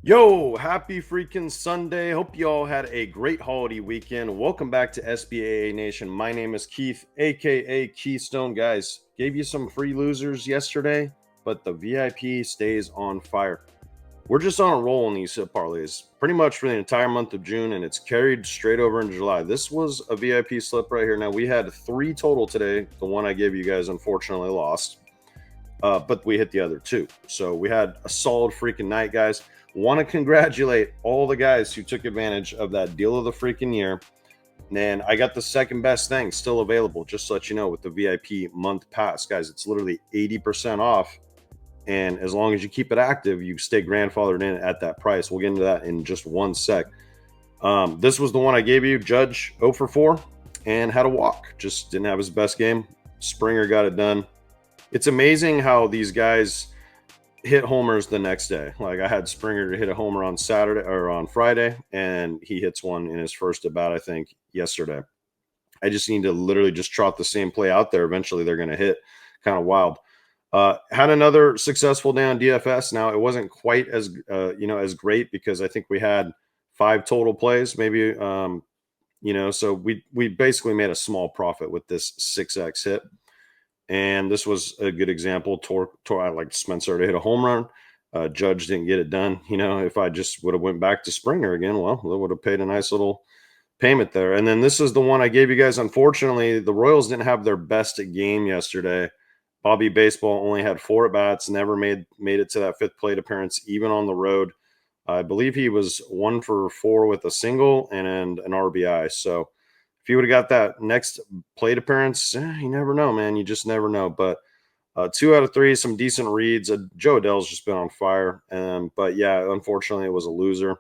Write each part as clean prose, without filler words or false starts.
Yo, happy freaking Sunday. Hope you all had a great holiday weekend. Welcome back to SBAA Nation. My name is Keith, aka Keystone. Guys, gave you some free losers yesterday, but the VIP stays on fire. We're just on a roll in these parlays pretty much for the entire month of June, and it's carried straight over into July. This was a VIP slip right here. Now, we had three total today. The one I gave you guys unfortunately lost, but we hit the other two. So we had a solid freaking night, guys. Want to congratulate all the guys who took advantage of that deal of the freaking year. And I got the second best thing still available, just to let you know, with the VIP month pass. Guys, it's literally 80% off. And as long as you keep it active, you stay grandfathered in at that price. We'll get into that in just one sec. This was the one I gave you. Judge 0 for 4 and had a walk. Just didn't have his best game. Springer got it done. It's amazing how these guys hit homers the next day. Like, I had Springer to hit a homer on Saturday or on Friday, and he hits one in his first at bat, I think, yesterday. I just need to literally just trot the same play out there. Eventually they're going to hit. Kind of wild. Had another successful day on DFS. Now, it wasn't quite as as great because I think we had 5 total plays, maybe. So we basically made a small profit with this 6x hit. And this was a good example. I like Spencer to hit a home run. Judge didn't get it done. If I just would have went back to Springer again, well, they would have paid a nice little payment there. And then this is the one I gave you guys. Unfortunately, the Royals didn't have their best game yesterday. Bobby Baseball only had 4 at bats, never made it to that 5th plate appearance, even on the road. I believe he was 1 for 4 with a single and an RBI. So if you would have got that next plate appearance, you never know, man. You just never know. But 2 out of 3, some decent reads. Joe Adell's just been on fire. But yeah, unfortunately, it was a loser.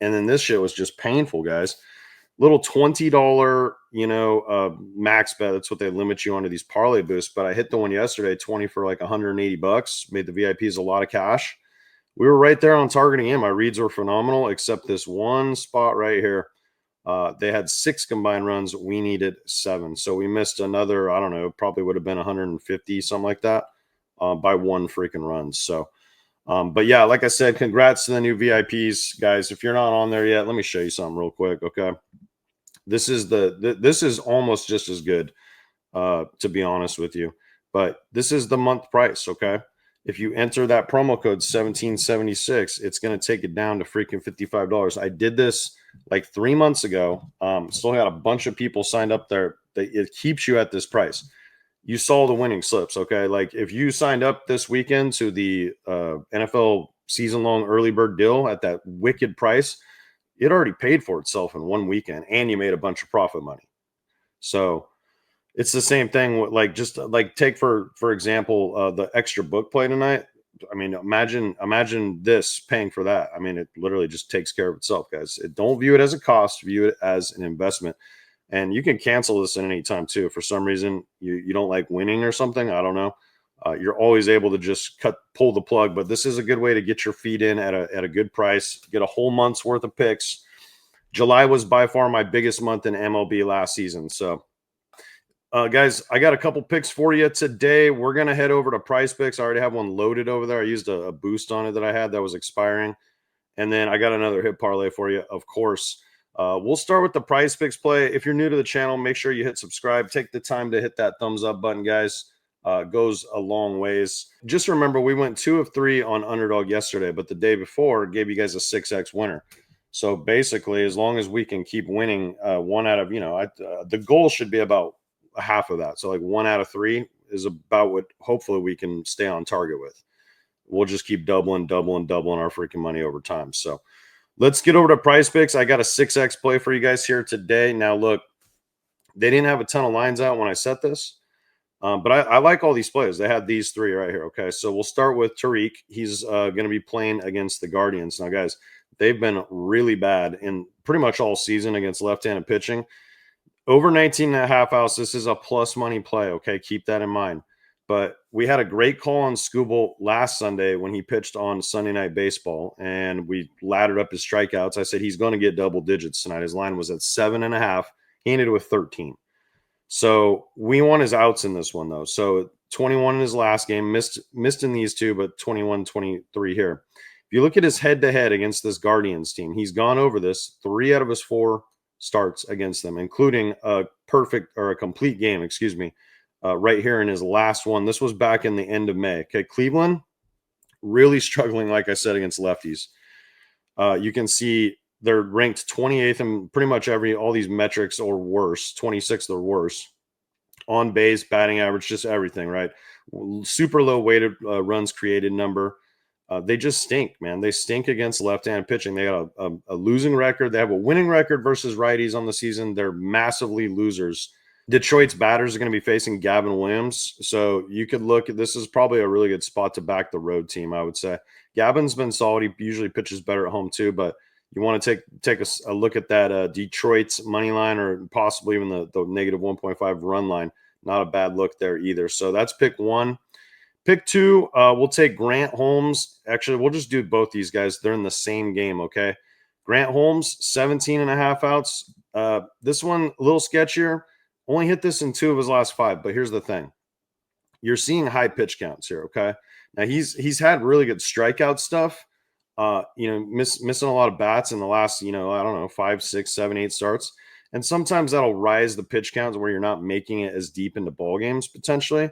And then this shit was just painful, guys. Little $20, max bet. That's what they limit you onto these parlay boosts. But I hit the one yesterday, 20 for like $180. Made the VIPs a lot of cash. We were right there on targeting him. My reads were phenomenal, except this one spot right here. They had 6 combined runs. We needed 7. So we missed another, I don't know, probably would have been 150, something like that, by 1 freaking run. So, but yeah, like I said, congrats to the new VIPs, guys. If you're not on there yet, let me show you something real quick. Okay. This is almost just as good, to be honest with you, but this is the month price. Okay. If you enter that promo code 1776, it's going to take it down to freaking $55. I did this like 3 months ago. Still got a bunch of people signed up there. It keeps you at this price. You saw the winning slips. Okay. Like, if you signed up this weekend to the NFL season long early bird deal at that wicked price, it already paid for itself in one weekend and you made a bunch of profit money. So it's the same thing with, like, just like, take for example, the extra book play tonight. I mean, imagine this paying for that. I mean, it literally just takes care of itself, guys. Don't view it as a cost, view it as an investment. And you can cancel this at any time too. If for some reason you don't like winning or something, I don't know. You're always able to just pull the plug. But this is a good way to get your feet in at a good price, get a whole month's worth of picks. July was by far my biggest month in MLB last season. So, guys, I got a couple picks for you today. We're going to head over to Price Picks. I already have one loaded over there. I used a boost on it that I had that was expiring. And then I got another hit parlay for you, of course. We'll start with the Price Picks play. If you're new to the channel, make sure you hit subscribe. Take the time to hit that thumbs up button, guys. Goes a long ways. Just remember, we went 2 of 3 on underdog yesterday, but the day before gave you guys a 6x winner. So basically, as long as we can keep winning, 1 out of, the goal should be about a half of that. So like 1 out of 3 is about what hopefully we can stay on target with. We'll just keep doubling our freaking money over time. So let's get over to Price Picks. I got a 6x play for you guys here today. Now, look, they didn't have a ton of lines out when I set this, but I like all these plays. They had these 3 right here. Okay, so we'll start with Tariq. He's going to be playing against the Guardians. Now, guys, they've been really bad in pretty much all season against left-handed pitching. Over 19.5 outs, this is a plus money play, okay? Keep that in mind. But we had a great call on Skubal last Sunday when he pitched on Sunday Night Baseball, and we laddered up his strikeouts. I said he's going to get double digits tonight. His line was at 7.5. He ended with 13. So we won his outs in this one, though. So 21 in his last game, missed in these 2, but 21, 23 here. If If you look at his head-to-head against this Guardians team, he's gone over this 3 out of his 4 starts against them, including a perfect or a complete game, excuse me, right here in his last one. This was back in the end of May. Okay, Cleveland really struggling, like I said, against lefties. You can see they're ranked 28th in pretty much all these metrics or worse, 26th or worse. On base, batting average, just everything, right? Super low weighted runs created number. They just stink, man. They stink against left-handed pitching. They got a losing record. They have a winning record versus righties on the season. They're massively losers. Detroit's batters are going to be facing Gavin Williams. So you could look at this is probably a really good spot to back the road team, I would say. Gavin's been solid. He usually pitches better at home too, but you want to take a look at that Detroit's money line or possibly even the negative 1.5 run line. Not a bad look there either. So that's pick 1. Pick 2, we'll take Grant Holmes. Actually, we'll just do both these guys. They're in the same game, okay? Grant Holmes, 17 and a half outs. This one, a little sketchier. Only hit this in 2 of his last 5, but here's the thing. You're seeing high pitch counts here, okay? Now, he's had really good strikeout stuff. Missing a lot of bats in the last, I don't know, 5, 6, 7, 8 starts. And sometimes that'll rise the pitch counts where you're not making it as deep into ball games potentially.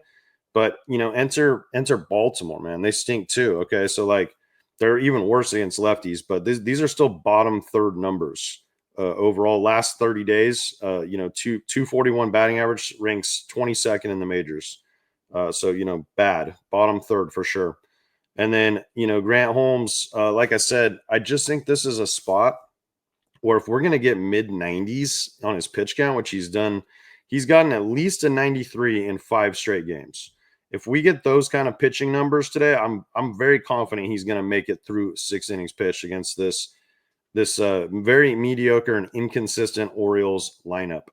But enter Baltimore, man. They stink too. Okay, so like they're even worse against lefties, but these are still bottom third numbers overall. Last 30 days, 241 batting average, ranks 22nd in the majors. So bad bottom third for sure. And then Grant Holmes, like I said, I just think this is a spot where if we're gonna get mid 90s on his pitch count, which he's done, he's gotten at least a 93 in 5 straight games. If we get those kind of pitching numbers today, I'm very confident he's going to make it through 6 innings pitched against this very mediocre and inconsistent Orioles lineup.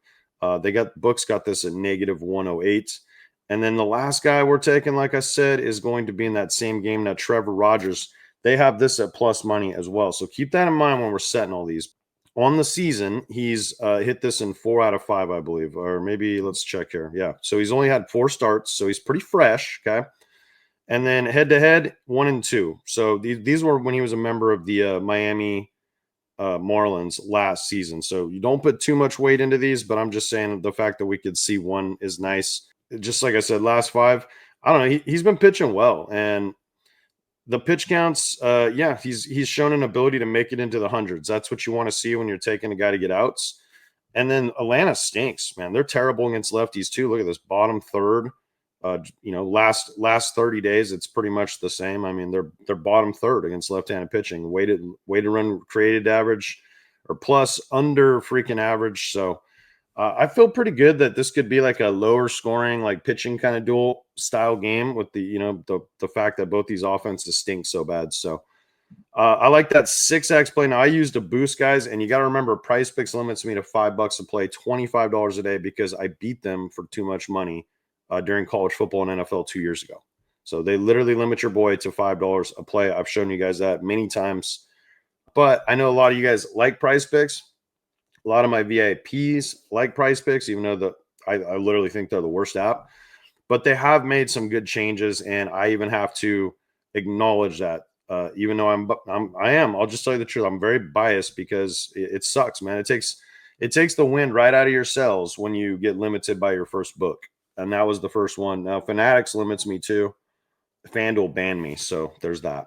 Books got this at negative 108. And then the last guy we're taking, like I said, is going to be in that same game. Now, Trevor Rogers, they have this at plus money as well. So keep that in mind when we're setting all these. On the season, he's hit this in 4 out of 5, I believe, or maybe let's check here. Yeah, so he's only had 4 starts, so he's pretty fresh. Okay, and then head-to-head, 1 and 2. So these were when he was a member of the Miami Marlins last season. So you don't put too much weight into these, but I'm just saying the fact that we could see 1 is nice. Just like I said, last 5, I don't know. He's been pitching well, and the pitch counts, he's shown an ability to make it into the hundreds. That's what you want to see when you're taking a guy to get outs. And then Atlanta stinks, man. They're terrible against lefties too. Look at this bottom third. Last 30 days, it's pretty much the same. I mean, they're bottom third against left-handed pitching. Weighted run created average or plus under freaking average. So I feel pretty good that this could be like a lower scoring, like pitching kind of duel style game with the fact that both these offenses stink so bad. So I like that 6x play. Now I used a boost, guys, and you got to remember Price Picks limits me to $5 a play, $25 a day because I beat them for too much money during college football and NFL 2 years ago. So they literally limit your boy to $5 a play. I've shown you guys that many times, but I know a lot of you guys like Price Picks. A lot of my VIPs like Price Picks, even though I literally think they're the worst app. But they have made some good changes, and I even have to acknowledge that. Even though I'll just tell you the truth. I'm very biased because it sucks, man. It takes the wind right out of your sails when you get limited by your first book, and that was the first one. Now Fanatics limits me too. FanDuel banned me, so there's that.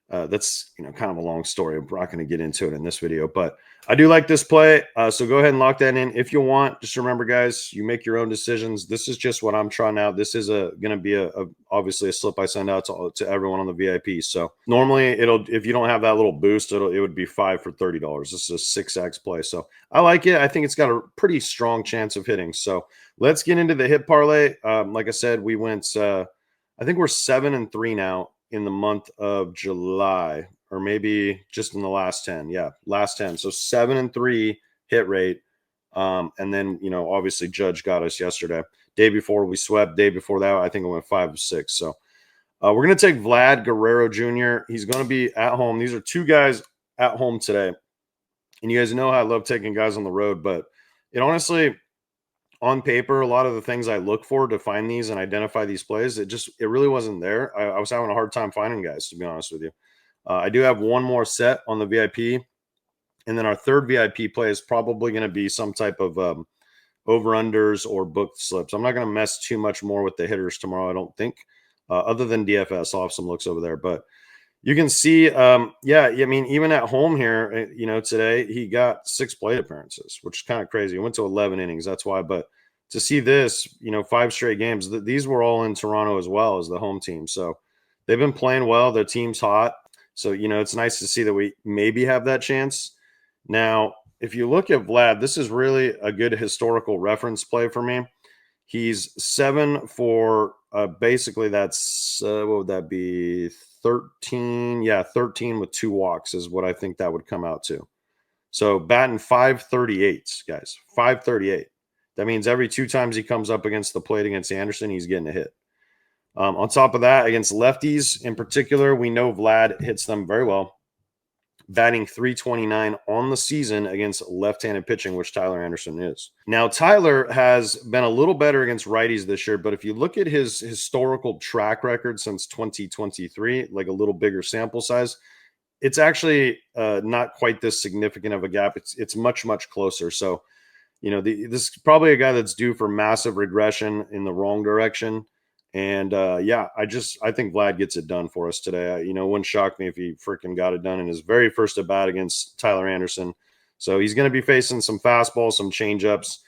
That's kind of a long story. I'm not going to get into it in this video, but I do like this play. So go ahead and lock that in if you want. Just remember, guys, you make your own decisions. This is just what I'm trying out. This is going to be obviously a slip I send out to everyone on the VIP. So normally if you don't have that little boost, it would be 5 for $30. This is a 6x play. So I like it. I think it's got a pretty strong chance of hitting. So let's get into the hit parlay. Like I said, we went, I think we're 7-3 now in the month of July, or maybe just in the last 10. Yeah, last 10. So 7-3 hit rate. And then, obviously Judge got us yesterday. Day before we swept. Day before that, I think it went 5-6. So we're going to take Vlad Guerrero Jr. He's going to be at home. These are 2 guys at home today. And you guys know how I love taking guys on the road, but it honestly, on paper, a lot of the things I look for to find these and identify these plays, it really wasn't there. I was having a hard time finding guys, to be honest with you. I do have one more set on the VIP, and then our third VIP play is probably going to be some type of over-unders or booked slips. I'm not going to mess too much more with the hitters tomorrow, I don't think, other than DFS. I'll have some looks over there. But you can see, yeah, I mean, even at home here, today he got 6 plate appearances, which is kind of crazy. He went to 11 innings. That's why. But to see this, 5 straight games, these were all in Toronto as well as the home team. So they've been playing well. Their team's hot. So, it's nice to see that we maybe have that chance. Now, if you look at Vlad, this is really a good historical reference play for me. He's 7 for basically that's what would that be? 13. Yeah, 13 with 2 walks is what I think that would come out to. So batting 538, guys, 538. That means every 2 times he comes up against the plate against Anderson, he's getting a hit. On top of that, against lefties in particular, we know Vlad hits them very well. Batting 329 on the season against left-handed pitching, which Tyler Anderson is. Now, Tyler has been a little better against righties this year, but if you look at his historical track record since 2023, like a little bigger sample size, it's actually not quite this significant of a gap. It's much, much closer. So, this is probably a guy that's due for massive regression in the wrong direction. And yeah, I think Vlad gets it done for us today. It wouldn't shock me if he freaking got it done in his very first at bat against Tyler Anderson. So he's going to be facing some fastballs, some changeups.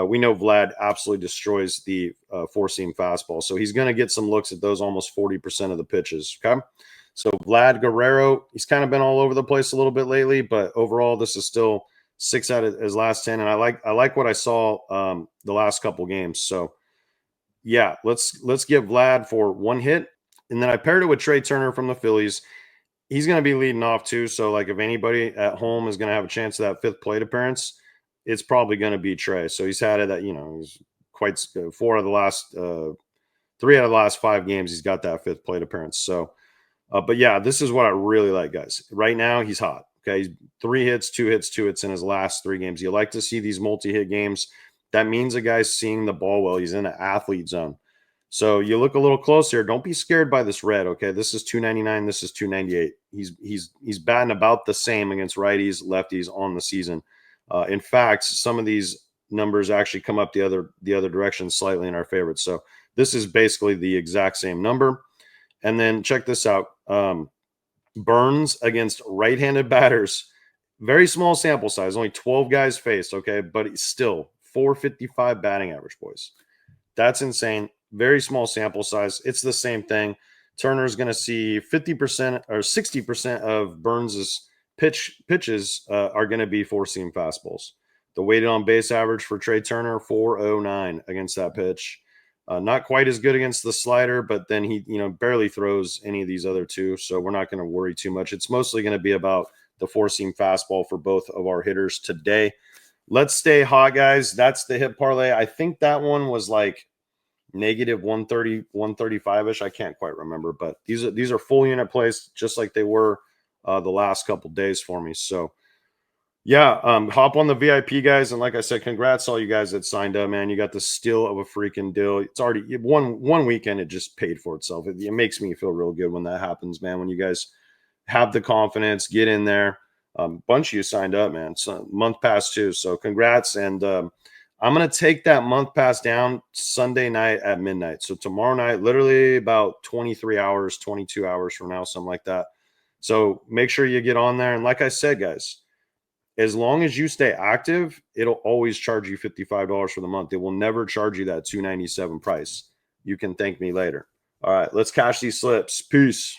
We know Vlad absolutely destroys the 4-seam fastball. So he's going to get some looks at those almost 40% of the pitches. Okay. So Vlad Guerrero, he's kind of been all over the place a little bit lately, but overall, this is still 6 out of his last 10. And I like what I saw the last couple games. So yeah, let's give Vlad for 1 hit. And then I paired it with Trey Turner from the Phillies. He's going to be leading off too. So like if anybody at home is going to have a chance of that 5th plate appearance, it's probably going to be Trey. So he's had it at, he's quite 4 out of the last 3 out of the last 5 games. He's got that 5th plate appearance. So, but yeah, this is what I really like, guys. Right now he's hot. Okay. He's 3 hits, 2 hits, 2 hits in his last 3 games. You like to see these multi-hit games. That means a guy's seeing the ball well. He's in an athlete zone. So you look a little closer. Don't be scared by this red. Okay, this is 299. This is 298. He's batting about the same against righties, lefties on the season. In fact, some of these numbers actually come up the other direction slightly in our favorites. So this is basically the exact same number. And then check this out: Burns against right-handed batters. Very small sample size, only 12 guys faced. Okay, but it's still 455 batting average, boys. That's insane. Very small sample size. It's the same thing. Turner's going to see 50% or 60% of Burns's pitches are going to be 4-seam fastballs. The weighted on base average for Trey Turner, 409 against that pitch. Not quite as good against the slider, but then he barely throws any of these other 2, so we're not going to worry too much. It's mostly going to be about the 4-seam fastball for both of our hitters today. Let's stay hot, guys. That's the hit parlay. I think that one was like negative 130, 135-ish. I can't quite remember, but these are full unit plays, just like they were the last couple days for me. So yeah, hop on the VIP, guys. And like I said, congrats all you guys that signed up, man. You got the steal of a freaking deal. It's already one weekend. It just paid for itself. It makes me feel real good when that happens, man. When you guys have the confidence, get in there. Bunch of you signed up, man. So month pass too. So congrats. And I'm going to take that month pass down Sunday night at midnight. So tomorrow night, literally about 23 hours, 22 hours from now, something like that. So make sure you get on there. And like I said, guys, as long as you stay active, it'll always charge you $55 for the month. It will never charge you that $297 price. You can thank me later. All right, let's cash these slips. Peace.